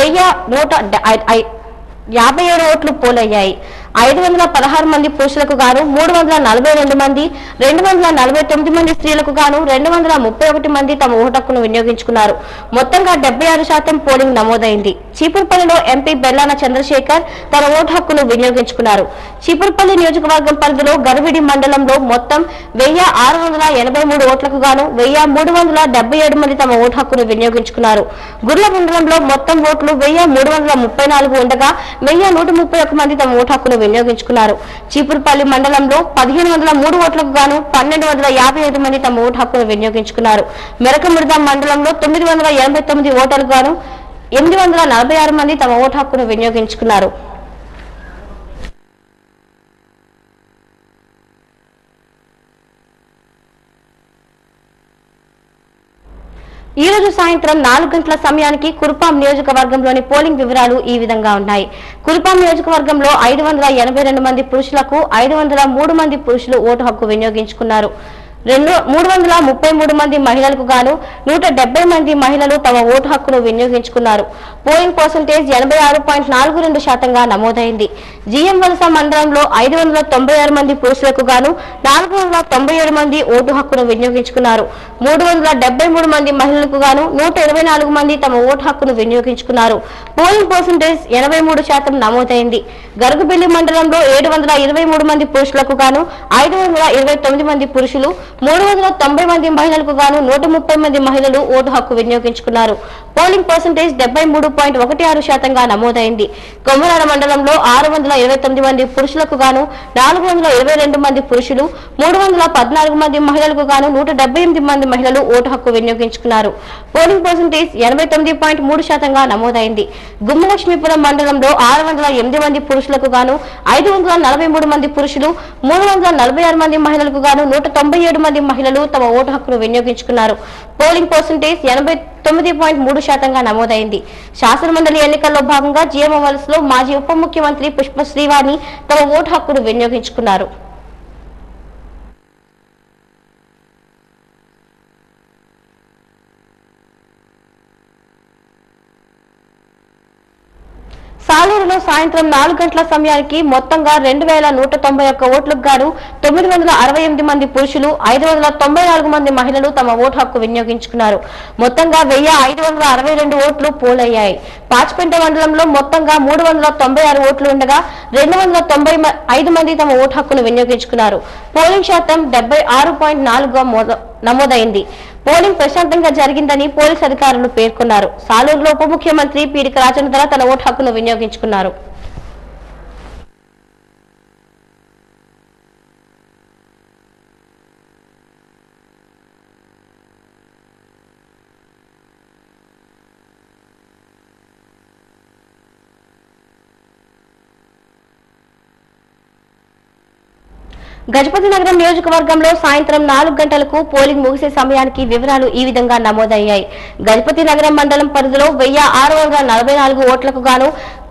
1,157 ఓట్లు పోలయ్యాయి. 516 మంది పురుషులకు గాను 342 మంది, 249 మంది స్త్రీలకు గాను 231 మంది తమ ఓటు హక్కును వినియోగించుకున్నారు. మొత్తంగా 76% పోలింగ్ నమోదైంది. చీపురుపల్లిలో ఎంపీ బెల్లాన చంద్రశేఖర్ తన ఓటు హక్కును వినియోగించుకున్నారు. చీపురుపల్లి నియోజకవర్గం పరిధిలో గర్విడి మండలంలో మొత్తం 1,683 ఓట్లకు గాను 1,377 మంది తమ ఓటు హక్కును వినియోగించుకున్నారు. గుర్ల మండలంలో మొత్తం ఓట్లు 1,334 ఉండగా 1,131 మంది తమ ఓటు హక్కును వినియోగించుకున్నారు. చీపురుపల్లి మండలంలో 1,503 ఓట్లకు గాను 1,255 మంది తమ ఓటు హక్కును వినియోగించుకున్నారు. మెరకముడిద మండలంలో 989 ఓటర్లకు గాను 846 మంది తమ ఓటు హక్కును వినియోగించుకున్నారు. ఈ రోజు సాయంత్రం 4 గంటల సమయానికి కురుపాం నియోజకవర్గంలోని పోలింగ్ వివరాలు ఈ విధంగా ఉన్నాయి. కురుపాం నియోజకవర్గంలో 582 మంది పురుషులకు 503 మంది పురుషులు ఓటు హక్కు వినియోగించుకున్నారు. 333 మంది మహిళలకు గాను 170 మంది మహిళలు తమ ఓటు హక్కును వినియోగించుకున్నారు. పోలింగ్ పర్సెంటేజ్ 86.42% నమోదైంది. జిఎం వలస మండలంలో 596 మంది పురుషులకు గాను 497 మంది ఓటు హక్కును వినియోగించుకున్నారు. 373 మంది మహిళలకు గాను 124 మంది తమ ఓటు హక్కును వినియోగించుకున్నారు. పోలింగ్ పర్సెంటేజ్ 83% నమోదైంది. గరుగుబిల్లి మండలంలో 723 మంది పురుషులకు గాను 529 మంది పురుషులు, 390 మంది మహిళలకు గాను 130 మంది మహిళలు ఓటు హక్కు వినియోగించుకున్నారు. పోలింగ్ పర్సెంటేజ్ 73.16% నమోదైంది. కొమ్మరాడ మండలంలో 629 మంది పురుషులకు గాను 422 మంది పురుషులు, 314 మంది మహిళలకు గాను 178 మంది మహిళలు ఓటు హక్కు వినియోగించుకున్నారు. పోలింగ్ పర్సెంటేజ్ 89.3% నమోదైంది. గుమ్మలక్ష్మీపురం మండలంలో 608 మంది పురుషులకు గాను 543 మంది పురుషులు, 346 మంది మహిళలకు గాను 197 మంది మహిళలు తమ ఓటు హక్కును వినియోగించుకున్నారు. పోలింగ్ పర్సెంటేజ్ 89.3% నమోదైంది. శాసనమండలి ఎన్నికల్లో భాగంగా జిఎం వలసలో మాజీ ఉప ముఖ్యమంత్రి పుష్ప శ్రీవాణి తమ ఓటు హక్కును వినియోగించుకున్నారు. సాలూరులో సాయంత్రం 4 గంటల సమయానికి మొత్తంగా 2,191 ఓట్లకు గాను 968 మంది పురుషులు, 594 మంది మహిళలు తమ ఓటు హక్కు వినియోగించుకున్నారు. మొత్తంగా 1,562 ఓట్లు పోలయ్యాయి. పాచిపెంట మండలంలో మొత్తంగా 396 ఓట్లు ఉండగా 295 మంది తమ ఓటు హక్కును వినియోగించుకున్నారు. పోలింగ్ శాతం 76.4 నమోదైంది. పోలింగ్ ప్రశాంతంగా జరిగిందని పోలీసు అధికారులు పేర్కొన్నారు. సాలూరులో ఉప ముఖ్యమంత్రి పీడిక రాజేంద్ర తన ఓటు హక్కును వినియోగించుకున్నారు. గజపతి నగరం నియోజకవర్గంలో సాయంత్రం 4 గంటలకు పోలింగ్ ముగిసే సమయానికి వివరాలు ఈ విధంగా నమోదయ్యాయి. గజపతి నగరం మండలం పరిధిలో 1,644 ఓట్లకు గాను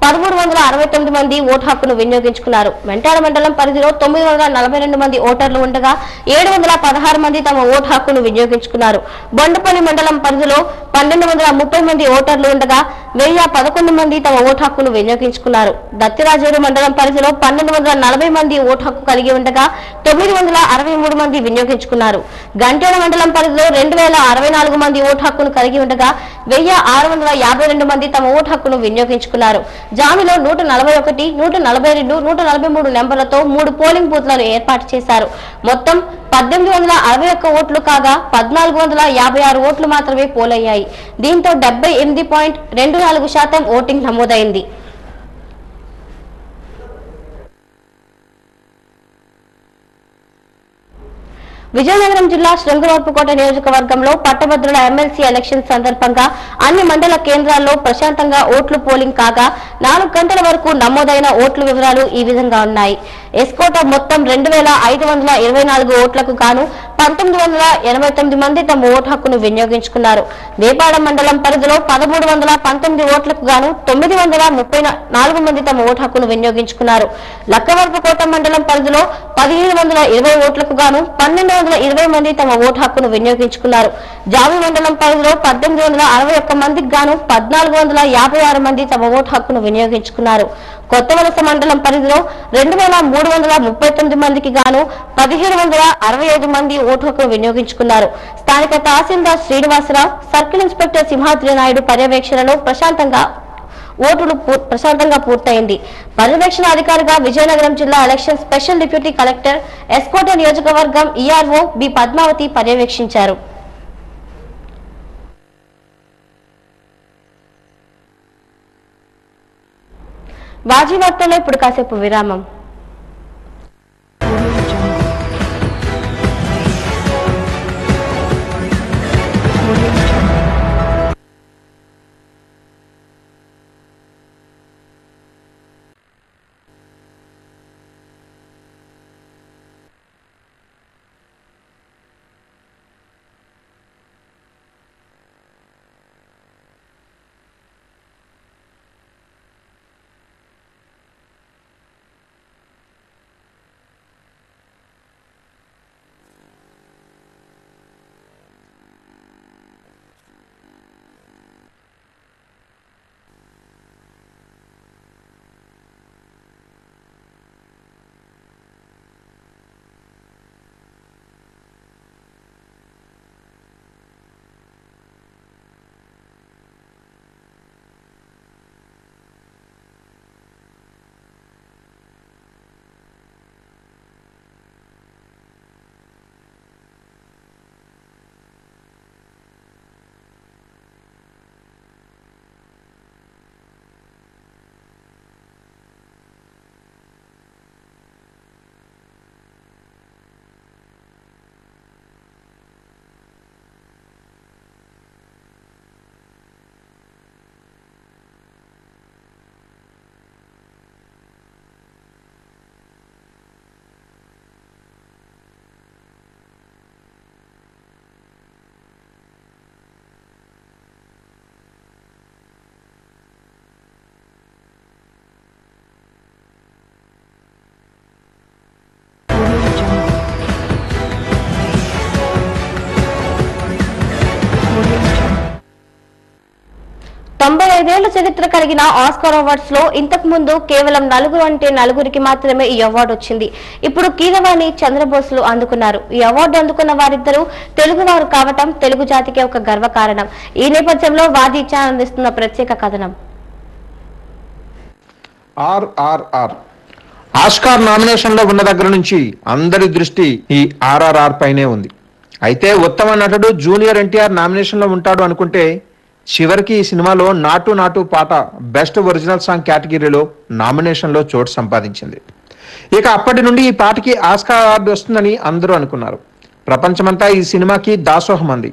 1,369 మంది ఓటు హక్కును వినియోగించుకున్నారు. మెంటాడ మండలం పరిధిలో 942 మంది ఓటర్లు ఉండగా 716 మంది తమ ఓటు హక్కును వినియోగించుకున్నారు. బొండపల్లి మండలం పరిధిలో 1,230 మంది ఓటర్లు ఉండగా 1,011 మంది తమ ఓటు హక్కును వినియోగించుకున్నారు. దత్తిరాజేరు మండలం పరిధిలో 1,240 మంది ఓటు హక్కు కలిగి ఉండగా 963 మంది వినియోగించుకున్నారు. గంటేడ మండలం పరిధిలో 2,064 మంది ఓటు హక్కును కలిగి ఉండగా 1,652 మంది తమ ఓటు హక్కును వినియోగించుకున్నారు. జామిలో 141, 142, 143 నెంబర్లతో 3 పోలింగ్ బూత్లను ఏర్పాటు చేశారు. మొత్తం 1,861 ఓట్లు కాగా 1,456 ఓట్లు మాత్రమే పోలయ్యాయి. దీంతో 78.24% ఓటింగ్ నమోదైంది. విజయనగరం జిల్లా శృంగవరపుకోట నియోజకవర్గంలో పట్టభద్రుల ఎమ్మెల్సీ ఎలక్షన్ సందర్భంగా అన్ని మండల కేంద్రాల్లో ప్రశాంతంగా ఓట్లు పోలింగ్ కాగా 4 గంటల వరకు నమోదైన ఓట్ల వివరాలు ఈ విధంగా ఉన్నాయి. ఎస్కోట మొత్తం 2524 ఓట్లకు గాను 1989 మంది తమ ఓటు హక్కును వినియోగించుకున్నారు. వేపాడ మండలం పరిధిలో 1319 ఓట్లకు గాను 934 మంది తమ ఓటు హక్కును వినియోగించుకున్నారు. లక్కవరపుకోట మండలం పరిధిలో 1720 ఓట్లకు గాను 1220 మంది తమ ఓటు హక్కును వినియోగించుకున్నారు. జామి మండలం పరిధిలో 1861 మందికి గాను 1456 మంది తమ ఓటు హక్కును వినియోగించుకున్నారు. కొత్త వలస మండలం పరిధిలో 2339 మందికి గాను 1765 మంది ఓటు హక్కును వినియోగించుకున్నారు. స్థానిక తహసీల్దార్ శ్రీనివాసరావు, సర్కిల్ ఇన్స్పెక్టర్ సింహాద్రి నాయుడు పర్యవేక్షణలో ప్రశాంతంగా పూర్తయింది. పర్యవేక్షణ అధికారిగా విజయనగరం జిల్లా election special deputy collector S. Kota నియోజకవర్గం ఈఆర్ఓ బి పద్మావతి పర్యవేక్షించారు. వాజీ వార్తల్లో ఇప్పుడు కాసేపు విరామం. ఏళ్ల చరిత్ర కలిగిన ఆస్కార్ అవార్డ్స్ లో ఇంతకు ముందు కేవలం 4 అంటే 4కి మాత్రమే ఈ అవార్డు వచ్చింది. ఇప్పుడు కీరవాణి, చంద్రబోస్లు అందుకున్నారు. ఈ అవార్డు అందుకున్న వారిద్దరూ తెలుగువారు కావటం తెలుగు జాతికి ఒక గర్వకారణం. ఈ నేపథ్యంలో వాది ఛానల్ అందిస్తున్న ప్రత్యేక కథనం. ఆస్కార్ నామినేషన్ లో ఉన్న దగ్గర నుంచి అందరి దృష్టి ఈ ఆర్ఆర్ఆర్ పైనే ఉంది. అయితే ఉత్తమ నటుడు జూనియర్ ఎన్టీఆర్ నామినేషన్ లో ఉంటాడు అనుకుంటే చివరికి ఈ సినిమాలో నాటు నాటు పాట బెస్ట్ ఒరిజినల్ సాంగ్ కేటగిరీలో నామినేషన్ లో చోటు సంపాదించింది. ఇక అప్పటి నుండి ఈ పాటకి ఆస్కార్ అవార్డు వస్తుందని అందరూ అనుకున్నారు. ప్రపంచమంతా ఈ సినిమాకి దాసోహం అంది.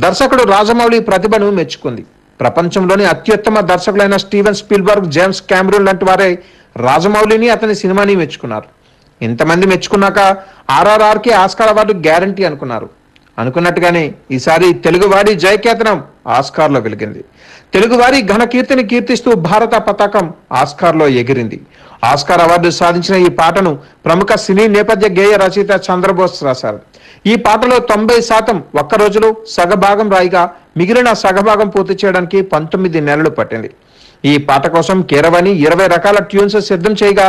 దర్శకుడు రాజమౌళి ప్రతిభను మెచ్చుకుంది. ప్రపంచంలోని అత్యుత్తమ దర్శకులైన స్టీవెన్ స్పీల్బర్గ్, జేమ్స్ కెమెరూన్ లాంటి వారే రాజమౌళిని, అతని సినిమాని మెచ్చుకున్నారు. ఇంతమంది మెచ్చుకున్నాక ఆర్ఆర్ఆర్కి ఆస్కార్ అవార్డు గ్యారంటీ అనుకున్నారు. అనుకున్నట్టుగానే ఈసారి తెలుగువాడి జయకేతనం ఆస్కార్లో వెలిగింది. తెలుగువారి ఘన కీర్తిని కీర్తిస్తూ భారత పతాకం ఆస్కార్లో ఎగిరింది. ఆస్కార్ అవార్డు సాధించిన ఈ పాటను ప్రముఖ సినీ నేపథ్య గేయ రచయిత చంద్రబోస్ రాశారు. ఈ పాటలో 90% ఒక్క రోజులో సగభాగం రాయిగా మిగిలిన సగభాగం పూర్తి చేయడానికి 19 నెలలు పట్టింది. ఈ పాట కోసం కీరవాణి 20 రకాల ట్యూన్స్ సిద్ధం చేయగా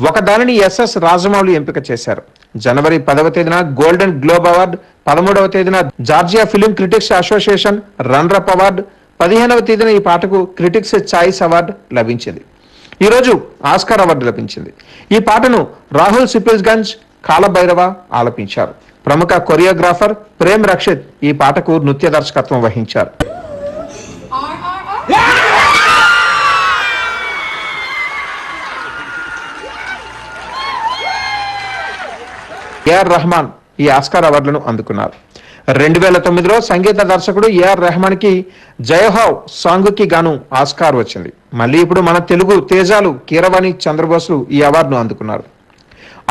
ఒకదానిని ఎస్ఎస్ రాజమౌళి ఎంపిక చేశారు. జనవరి 10వ తేదీన గోల్డెన్ గ్లోబ్ అవార్డు, 13వ తేదీన Georgia film critics association runner up award, 15వ తేదీన ఈ పాటకు క్రిటిక్స్ చాయిస్ అవార్డు లభించింది. ఈ రోజు ఆస్కార్ అవార్డు లభించింది. ఈ పాటను రాహుల్ సిపిల్గంజ్, కాలభైరవ ఆలపించారు. ప్రముఖ కొరియోగ్రాఫర్ ప్రేమ్ రక్షిత్ ఈ పాటకు నృత్య దర్శకత్వం వహించారు. ఏఆర్ రెహమాన్ ఈ ఆస్కార్ అవార్డులను అందుకున్నారు. 2009లో సంగీత దర్శకుడు ఏఆర్ రెహమాన్ కి జయహోవ్ సాంగ్ కి గాను ఆస్కార్ వచ్చింది. మళ్ళీ ఇప్పుడు మన తెలుగు తేజాలు కీరవాణి చంద్రబోస్లు ఈ అవార్డును అందుకున్నారు.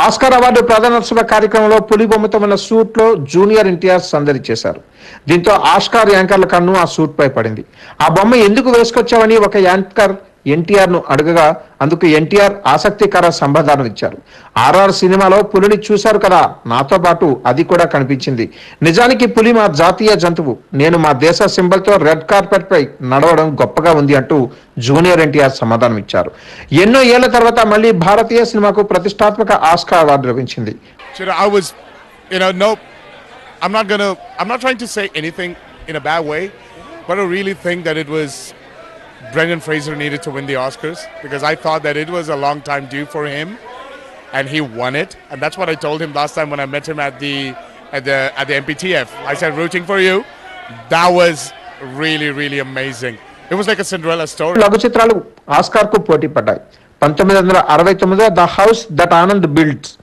ఆస్కార్ అవార్డు ప్రదానోత్సవ కార్యక్రమంలో పులి బొమ్మతో ఉన్న సూట్ లో జూనియర్ ఎన్టీఆర్ సందడి చేశారు. దీంతో ఆస్కార్ యాంకర్ల కన్ను ఆ సూట్ పై పడింది. ఆ బొమ్మ ఎందుకు వేసుకొచ్చావని ఒక యాంకర్ ఎన్టీఆర్ ను అడగగా అందుకు ఎన్టీఆర్ ఆసక్తికర సమాధానం ఇచ్చారు. ఆర్ఆర్ సినిమాలో పులిని చూశారు కదా, నాతో పాటు అది కూడా కనిపించింది. నిజానికి పులి మా జాతీయ జంతువు. నేను మా దేశ సింబల్ తో రెడ్ కార్పెట్ పై నడవడం గొప్పగా ఉంది అంటూ జూనియర్ ఎన్టీఆర్ సమాధానం ఇచ్చారు. ఎన్నో ఏళ్ల తర్వాత మళ్ళీ భారతీయ సినిమాకు ప్రతిష్టాత్మక ఆస్కార్ అవార్డు లభించింది. I'm not trying to say anything in a bad way, but I really think that it was Brendan Fraser needed to win the Oscars because I thought that it was a long time due for him, and he won it. And that's what I told him last time when I met him at the MPTF. I said, rooting for you. That was really amazing. It was like a Cinderella story. లఘు చిత్రాలు Oscar కు పోటీ పడ్డాయి. 1969లో the house that Anand builds,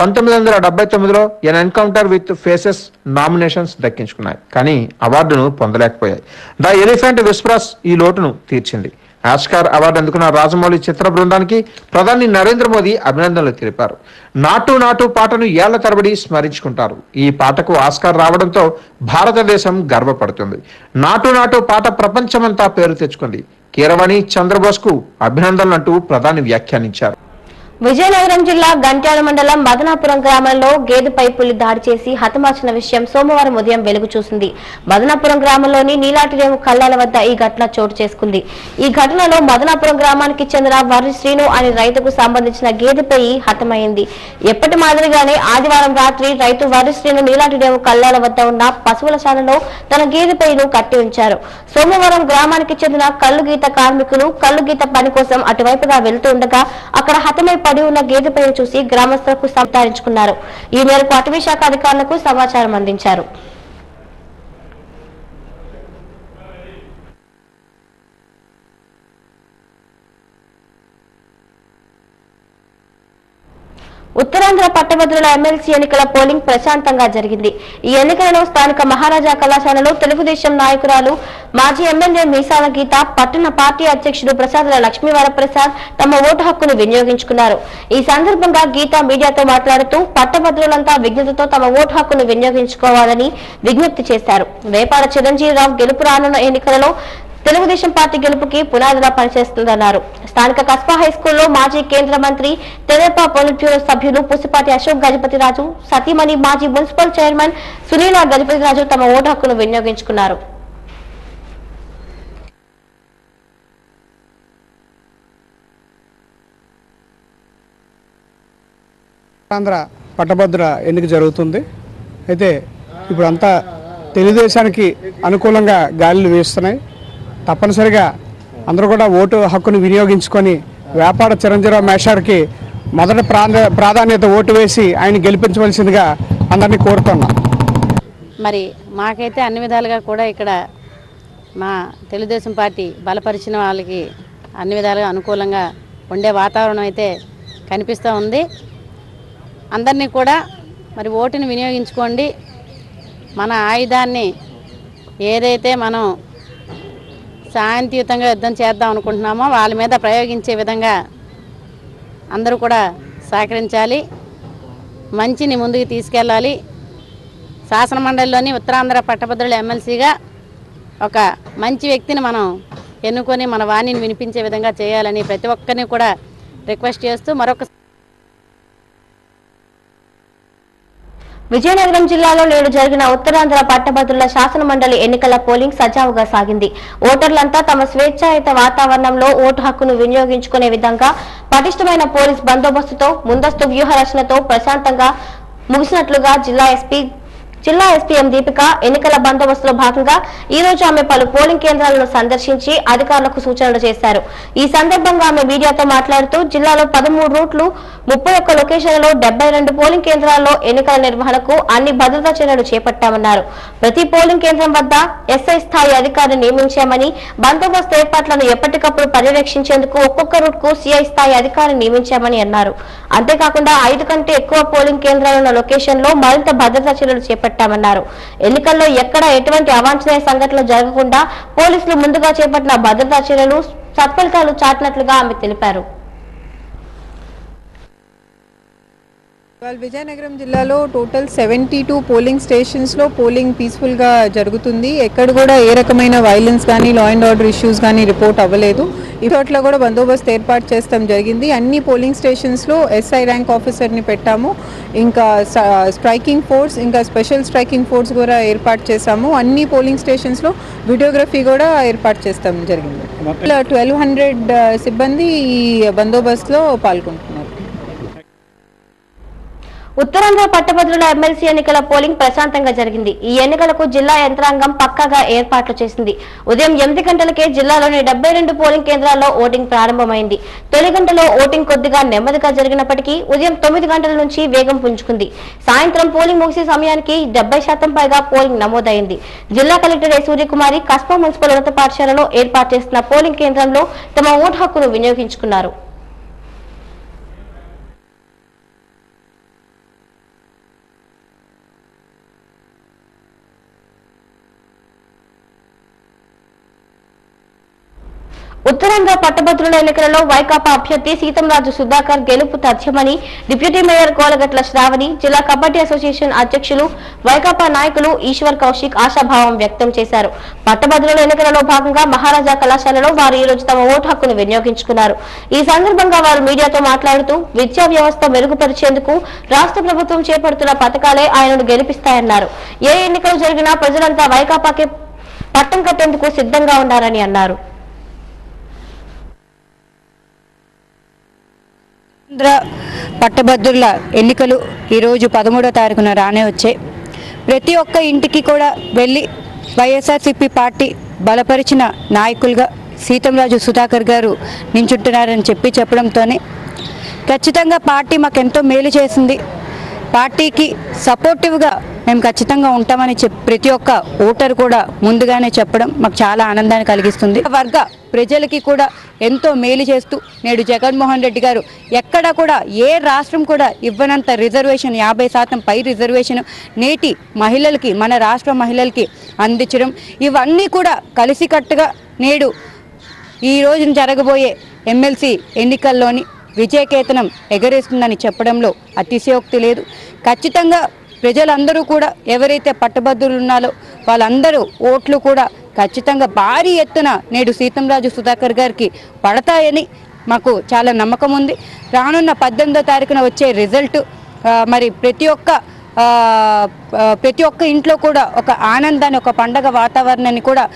1979లో an encounter with faces nominations దక్కించుకున్నాయి. కానీ అవార్డును పొందలేకపోయాయి. ద ఎలిఫెంట్ విస్పరస్ ఈ లోటును తీర్చింది. ఆస్కార్ అవార్డు అందుకున్న రాజమౌళి చిత్ర బృందానికి ప్రధాని నరేంద్ర మోదీ అభినందనలు తెలిపారు. నాటు నాటు పాటను ఏళ్ల తరబడి స్మరించుకుంటారు. ఈ పాటకు ఆస్కార్ రావడంతో భారతదేశం గర్వపడుతుంది. నాటు నాటు పాట ప్రపంచమంతా పేరు తెచ్చుకుంది. కీరవాణి చంద్రబోస్ కు అభినందనలు అంటూ ప్రధాని వ్యాఖ్యానించారు. విజయనగరం జిల్లా గంట్యాల మండలం మదనాపురం గ్రామంలో గేదెపై పులి దాడి చేసి హతమార్చిన విషయం సోమవారం ఉదయం వెలుగు చూసింది. మదనాపురం గ్రామంలోని నీలాటిరేవు కల్లాల వద్ద ఈ ఘటన చోటు చేసుకుంది. ఈ ఘటనలో మదనాపురం గ్రామానికి చెందిన వర్రి శ్రీను అనే రైతుకు సంబంధించిన గేదెపై హతమైంది. ఎప్పటి మాదిరిగానే ఆదివారం రాత్రి రైతు వర్రి శ్రీను నీలాటిరేవు కల్లాల వద్ద ఉన్న పశువుల శాలలో తన గేదెపైను కట్టి ఉంచారు. సోమవారం గ్రామానికి చెందిన కల్లుగీత కార్మికులు కల్లుగీత పని కోసం అటువైపుగా వెళ్తూ ఉండగా అక్కడ హతమై పడి ఉన్న గేదెపై చూసి గ్రామస్తులకు సంతారించుకున్నారు. ఈ మేరకు అటవీ శాఖ అధికారులకు సమాచారం అందించారు. ఉత్తరాంధ్ర పట్టభద్రుల ఎమ్మెల్సీ ఎన్నికల పోలింగ్ ప్రశాంతంగా జరిగింది. ఈ ఎన్నికలలో స్థానిక మహారాజా కళాశాలలో తెలుగుదేశం నాయకురాలు మాజీ ఎమ్మెల్యే మీసాల గీత, పట్టణ పార్టీ అధ్యక్షుడు ప్రసాదుల లక్ష్మీవరప్రసాద్ తమ ఓటు హక్కును వినియోగించుకున్నారు. ఈ సందర్భంగా గీత మీడియాతో మాట్లాడుతూ పట్టభద్రులంతా విజ్ఞతతో తమ ఓటు హక్కును వినియోగించుకోవాలని విజ్ఞప్తి చేశారు. వేపాడ చిరంజీవిరావు గెలుపు రానున్న ఎన్నికలలో తెలుగుదేశం పార్టీ గెలుపుకి పునాదిగా పనిచేస్తుందన్నారు. స్థానిక కస్బా హైస్కూల్లో మాజీ కేంద్ర మంత్రి తెదేపా పొలిట్ బ్యూరో సభ్యులు పుసిపాటి అశోక్ గజపతిరాజు, సతీమణి మాజీ మున్సిపల్ చైర్మన్ సునీల గజపతిరాజు తమ ఓటు హక్కును వినియోగించుకున్నారు. ఆంధ్ర పట్టభద్ర ఎన్నిక జరుగుతుంది. అయితే ఇప్పుడు అంతా తెలుగుదేశానికి అనుకూలంగా గాలులు వీస్తున్నాయి. తప్పనిసరిగా అందరూ కూడా ఓటు హక్కును వినియోగించుకొని వేపాడ చిరంజీరావు మేషార్కి మొదటి ప్రాధాన్యత ఓటు వేసి ఆయన గెలిపించవలసిందిగా అందరినీ కోరుతున్నాం. మరి మాకైతే అన్ని విధాలుగా కూడా ఇక్కడ మా తెలుగుదేశం పార్టీ బలపరిచిన వాళ్ళకి అన్ని విధాలుగా అనుకూలంగా ఉండే వాతావరణం అయితే కనిపిస్తూ ఉంది. అందరినీ కూడా మరి ఓటుని వినియోగించుకోండి. మన ఆయుధాన్ని ఏదైతే మనం శాంతియుతంగా యుద్ధం చేద్దాం అనుకుంటున్నామో వాళ్ళ మీద ప్రయోగించే విధంగా అందరూ కూడా సహకరించాలి. మంచిని ముందుకు తీసుకెళ్ళాలి. శాసనమండలిలోని ఉత్తరాంధ్ర పట్టభద్రుల ఎమ్మెల్సీగా ఒక మంచి వ్యక్తిని మనం ఎన్నుకొని మన వాణిని వినిపించే విధంగా చేయాలని ప్రతి ఒక్కరిని కూడా రిక్వెస్ట్ చేస్తూ మరొక విజయనగరం జిల్లాలో నేడు జరిగిన ఉత్తరాంధ్ర పట్టభద్రుల శాసన మండలి ఎన్నికల పోలింగ్ సజావుగా సాగింది. ఓటర్లంతా తమ స్వేచ్ఛాయుత వాతావరణంలో ఓటు హక్కును వినియోగించుకునే విధంగా పటిష్టమైన పోలీస్ బందోబస్తుతో ముందస్తు వ్యూహ రచనతో ప్రశాంతంగా ముగిసినట్లుగా జిల్లా ఎస్పీ జిల్లా ఎస్పీ ఎం దీపిక ఎన్నికల బందోబస్తులో భాగంగా ఈ రోజు ఆమె పలు పోలింగ్ కేంద్రాలను సందర్శించి అధికారులకు సూచనలు చేశారు. ఈ సందర్భంగా ఆమె మీడియాతో మాట్లాడుతూ జిల్లాలో 13 రూట్లు 31 లొకేషన్లలో 72 పోలింగ్ కేంద్రాల్లో ఎన్నికల నిర్వహణకు అన్ని భద్రతా చర్యలు చేపట్టామన్నారు. ప్రతి పోలింగ్ కేంద్రం వద్ద ఎస్ఐ స్థాయి అధికారిని నియమించామని, బందోబస్తు ఏర్పాట్లను ఎప్పటికప్పుడు పర్యవేక్షించేందుకు ఒక్కొక్క రూట్ కు సిఐ స్థాయి అధికారిని నియమించామని అన్నారు. అంతేకాకుండా 5 కంటే ఎక్కువ పోలింగ్ కేంద్రాలున్న లొకేషన్ లో మరింత భద్రతా చర్యలు చేపట్టామన్నారు. ఎన్నికల్లో ఎక్కడ ఎటువంటి అవాంఛనీయ సంఘటనలు జరగకుండా పోలీసులు ముందుగా చేపట్టిన భద్రతా చర్యలు సత్ఫలితాలు చాటినట్లుగా ఆమె తెలిపారు. విజయనగరం జిల్లాలో టోటల్ 72 పోలింగ్ స్టేషన్స్లో పోలింగ్ పీస్ఫుల్గా జరుగుతుంది. ఎక్కడ కూడా ఏ రకమైన వైలెన్స్ కానీ లా అండ్ ఆర్డర్ ఇష్యూస్ కానీ రిపోర్ట్ అవ్వలేదు. ఈ చోట్ల కూడా బందోబస్తు ఏర్పాటు చేస్తాం జరిగింది. అన్ని పోలింగ్ స్టేషన్స్లో ఎస్ఐ ర్యాంక్ ఆఫీసర్ని పెట్టాము. ఇంకా స్ట్రైకింగ్ ఫోర్స్, ఇంకా స్పెషల్ స్ట్రైకింగ్ ఫోర్స్ కూడా ఏర్పాటు చేశాము. అన్ని పోలింగ్ స్టేషన్స్లో వీడియోగ్రఫీ కూడా ఏర్పాటు చేస్తాం జరిగింది. 1200 సిబ్బంది ఈ బందోబస్తులో పాల్గొంటున్నారు. ఉత్తరాంధ్ర పట్టభద్రుల ఎమ్మెల్సీ ఎన్నికల పోలింగ్ ప్రశాంతంగా జరిగింది. ఈ ఎన్నికలకు జిల్లా యంత్రాంగం పక్కాగా ఏర్పాట్లు చేసింది. ఉదయం 8 గంటలకే జిల్లాలోని 72 పోలింగ్ కేంద్రాల్లో ఓటింగ్ ప్రారంభమైంది. తొలి గంటలో ఓటింగ్ కొద్దిగా నెమ్మదిగా జరిగినప్పటికీ ఉదయం 9 గంటల నుంచి వేగం పుంజుకుంది. సాయంత్రం పోలింగ్ ముగిసే సమయానికి 70% పైగా పోలింగ్ నమోదైంది. జిల్లా కలెక్టర్ ఏ సూర్యకుమారి కస్బా మున్సిపల్ ఉన్నత పాఠశాలలో ఏర్పాటు చేసిన పోలింగ్ కేంద్రంలో తమ ఓటు హక్కును వినియోగించుకున్నారు. ఉత్తరాంధ్ర పట్టభద్రుల ఎన్నికలలో వైకాపా అభ్యర్థి సీతంరాజు సుధాకర్ గెలుపు తథ్యమని డిప్యూటీ మేయర్ కోలగట్ల శ్రావణి, జిల్లా కబడ్డీ అసోసియేషన్ అధ్యక్షులు వైకాపా నాయకులు ఈశ్వర్ కౌశిక్ ఆశాభావం వ్యక్తం చేశారు. పట్టభద్రుల ఎన్నికలలో భాగంగా మహారాజా కళాశాలలో వారు ఈ రోజు తమ ఓటు హక్కును వినియోగించుకున్నారు. ఈ సందర్భంగా వారు మీడియాతో మాట్లాడుతూ విద్యా వ్యవస్థ మెరుగుపరిచేందుకు రాష్ట్ర ప్రభుత్వం చేపడుతున్న పథకాలే ఆయనను గెలిపిస్తాయన్నారు. ఏ ఎన్నికలు జరిగినా ప్రజలంతా వైకాపాకే పట్టం కట్టేందుకు సిద్ధంగా ఉన్నారని అన్నారు. పట్టభద్రుల ఎన్నికలు ఈరోజు 13వ తారీఖున రానే వచ్చాయి. ప్రతి ఒక్క ఇంటికి కూడా వెళ్ళి వైఎస్ఆర్సీపీ పార్టీ బలపరిచిన నాయకులుగా సీతంరాజు సుధాకర్ గారు నించుంటున్నారని చెప్పడంతోనే ఖచ్చితంగా పార్టీ మాకెంతో మేలు చేసింది, పార్టీకి సపోర్టివ్గా మేము ఖచ్చితంగా ఉంటామని ప్రతి ఒక్క ఓటర్ కూడా ముందుగానే చెప్పడం మాకు చాలా ఆనందాన్ని కలిగిస్తుంది. వర్గ ప్రజలకి కూడా ఎంతో మేలు చేస్తూ నేడు జగన్మోహన్ రెడ్డి గారు ఎక్కడ కూడా ఏ రాష్ట్రం కూడా ఇవ్వనంత రిజర్వేషన్ 50% పై రిజర్వేషన్ నేటి మహిళలకి, మన రాష్ట్ర మహిళలకి అందించడం, ఇవన్నీ కూడా కలిసికట్టుగా నేడు ఈ రోజున జరగబోయే ఎమ్మెల్సీ ఎన్నికల్లోని విజయకేతనం ఎగరేస్తుందని చెప్పడంలో అతిశయోక్తి లేదు. ఖచ్చితంగా ప్రజలందరూ కూడా ఎవరైతే పట్టభద్రులు ఉన్నారో వాళ్ళందరూ ఓట్లు కూడా ఖచ్చితంగా భారీ ఎత్తున నేడు సీతంరాజు సుధాకర్ గారికి పడతాయని మాకు చాలా నమ్మకం ఉంది. రానున్న 18వ తారీఖున వచ్చే రిజల్ట్ మరి ప్రతి ఒక్క ఇంట్లో కూడా ఒక ఆనందాన్ని, ఒక పండగ వాతావరణాన్ని కూడా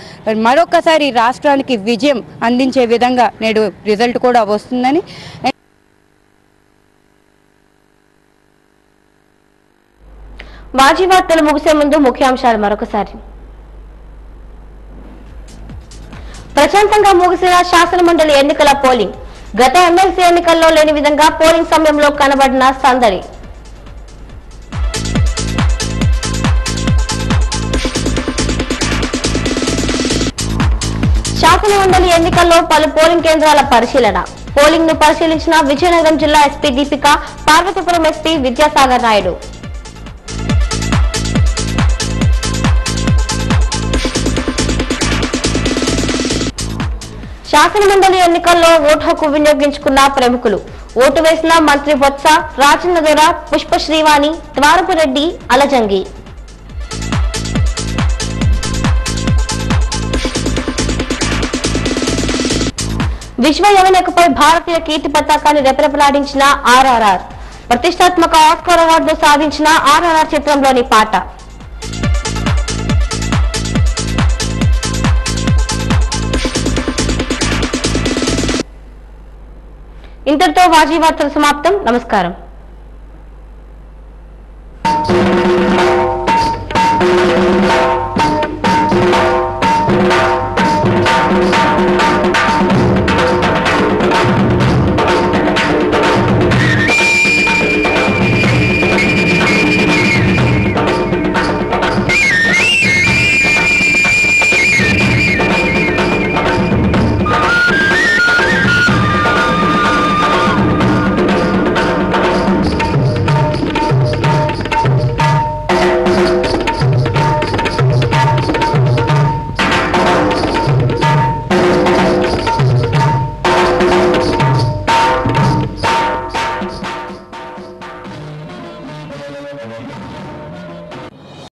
మరొకసారి రాష్ట్రానికి విజయం అందించే విధంగా నేడు రిజల్ట్ కూడా వస్తుందని. వాజీ వార్తలు ముగిసే ముందు ముఖ్యాంశాలు మరొకసారి. ప్రశాంతంగా ముగిసిన శాసనమండలి ఎన్నికల పోలింగ్. గత ఎమ్మెల్సీ ఎన్నికల్లో లేని విధంగా పోలింగ్ సమయంలో కనబడిన సందడి. శాసనమండలి ఎన్నికల్లో పలు పోలింగ్ కేంద్రాల పరిశీలన. పోలింగ్ ను పరిశీలించిన విజయనగరం జిల్లా ఎస్పీ దీపిక, పార్వతీపురం ఎస్పీ విద్యాసాగర్ నాయుడు. శాసనమండలి ఎన్నికల్లో ఓటు హక్కు వినియోగించుకున్న ప్రముఖులు. ఓటు వేసిన మంత్రి బొత్స, రాజన్న దొర, పుష్ప శ్రీవాణి, ద్వారపురెడ్డి, అలజంగి. విశ్వ యవనికపై భారతీయ కీర్తి పతాకాన్ని రెపరెపలాడించిన ఆర్ఆర్ఆర్. ప్రతిష్టాత్మక ఆస్కార్ అవార్డు సాధించిన ఆర్ఆర్ఆర్ చిత్రంలోని పాట. ఇంతటితో వాజీ వార్తలు సమాప్తం. నమస్కారం.